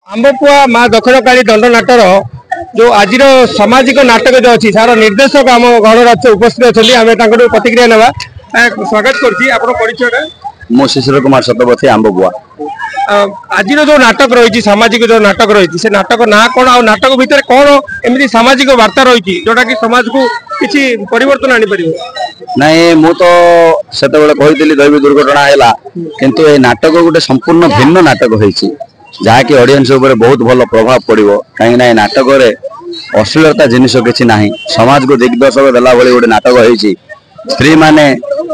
आंबपुआ माँ दक्षिणकाली दंडनाटर जो आज सामाजिक नाटक जो अच्छी सार निर्देशक आम गणराज्य उपस्थित अच्छा आम प्रतिक्रिया ना स्वागत कर शिशिर कुमार शतपथी आंबपुआ। आज जो नाटक रही सामाजिक जो नाटक रही से नाटक ना कौन आ नाटक भितर कौन एमती सामाजिक वार्ता रही जोटा कि समाज को किसी परिवर्तन आनी पार नहीं मु तो से कही दैवी दुर्घटना है किंतु ये नाटक गोटे संपूर्ण भिन्न नाटक होती जहाँकि ऑडियंस ऊपर बहुत भल प्रभाव पड़ो कहीं नाटक अश्लीलता जिनिस किसी ना समाज को दिग्दर्शक देला भली गोटे नाटक होती स्त्री माने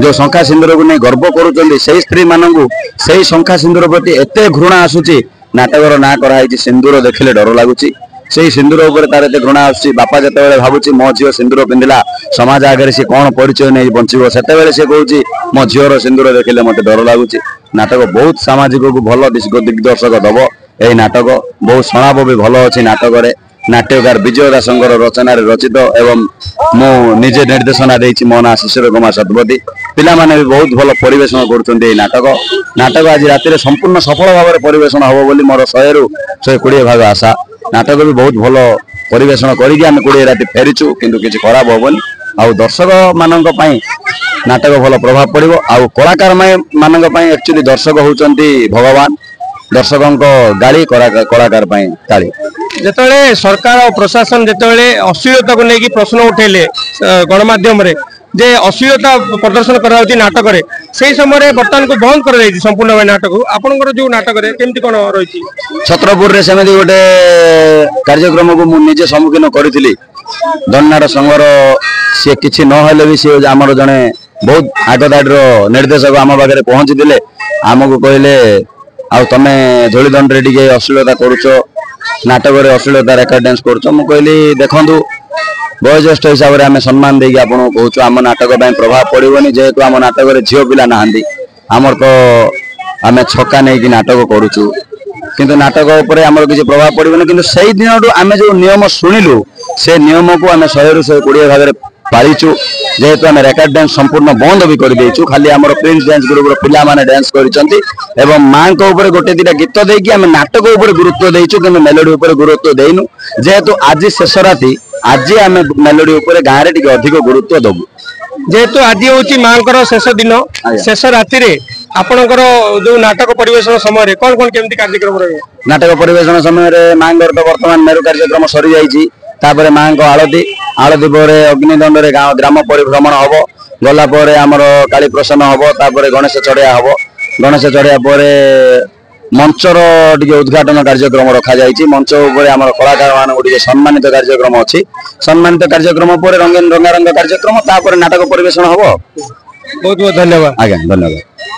जो शंखा सिंदूर को नहीं गर्व करुँच स्त्री मानू से शंखा सिंदूर प्रति एत घृणा आसूची नाटकर ना कराई सिंदूर देखले डर लगुच से सिंदूर उपर तार एत घृणा आसूची बापा जिते भावुची मो झील सिंदूर पिंधिला समाज आगे सी कौन परिचय नहीं बंचो से कहे मो झीर सिंदूर देखले मत डर लगुच नाटक बहुत सामाजिक को भल दिग्दर्शक दब यही नाटक बहुत शणाब भी भल अच्छी नाटक नाट्यकार विजय दासंकर रचना रचित एवं मु निजे निर्देशना देछि मो ना शिशिर कुमार शतपथी पिला माने भी बहुत भल परिवेशन करुछन्ते नाटक नाटक आज राति संपूर्ण सफल भाव में परिवेशन हम बोली मोर 100 रु 120 भाग आशा नाटक भी बहुत भल परिवेशन करिकि आम 20 राति फेरिचु किंतु किछि खराब होबनी आ दर्शक मानक पई नाटक भल प्रभाव पड़ो आ कलाकार मानक पई एक्चुअली दर्शक होउचन्ती भगवान दर्शकों गाड़ी कलाकार ताली जिते सरकार और प्रशासन जिते अश्लीलता को लेकिन प्रश्न उठेले गणमाध्यम जे अश्लीलता प्रदर्शन करा नाटक से समय बर्तमान को बंद कर संपूर्ण भाई नाटक आपंकर जो नाटक केमती कौन रही छत्रपुर सेमती गोटे कार्यक्रम को मुझे सम्मुखीन करी दंडनाट संघर सी कि नहले भी सी आमर जड़े बहुत आगदाड़ी निर्देशक आम पाखे पहुंची आमको कहले आ तमे धूली दंडे टे अश्लीलता करुच नाटक अश्लीलता रेकर्ड डांस करुच मु कहली देखु वयोज्येष्ठ हिसाब से आम सम्मान देकी आपको कहूँ आम नाटक प्रभाव पड़ोनी जेहेतु आम नाटक झील पिला ना आमर तो आम छक्का नहीं नाटक करुचु किंतु नाटक उपर आमर किसी प्रभाव पड़ोनी किंतु से दिन आम जो नियम शुणिलु से नियम को आम 100 रु 120 भाग पालिचु जेहेतु आम रेकर्ड डांस संपूर्ण बंद भी कर देचु खाली आमर प्रिंस डांस ग्रुप पिला माने डांस करिसंती एवं मां को ऊपर गोटे दिटा गीत देकी आम नाटक ऊपर गुरुत्व देचु किंतु मेलोडी ऊपर गुरुत्व देइनु जेहेतु आज शेष राति आज आम मेलोडी ऊपर गाँ रे टिके अधिक गुरुत्व दबु जेहेतु आज होची मांकर शेष दिन शेष राति रे आपनकर जो नाटक परिवेशन समय कौन कौन केमती कार्यक्रम रहे नाटक परिवेशन समय मांगर तो वर्तमान मेरु कार्यक्रम सरी जाइए तापर माँ को आलती आलती पर अग्निदंड ग्राम परिभ्रमण हम गलापर आमर काली प्रसन्न हम तापर गणेश चढ़िया हम गणेश चढ़िया पर मंचर टे उद्घाटन कार्यक्रम रखा जाइए मंच उपर आम कलाकार मान सम्मानित कार्यक्रम अच्छी सम्मानित कार्यक्रम पर रंगीन रंगारंग कार्यक्रम तापर नाटक परिवेशन हम बहुत बहुत धन्यवाद आज्ञा धन्यवाद।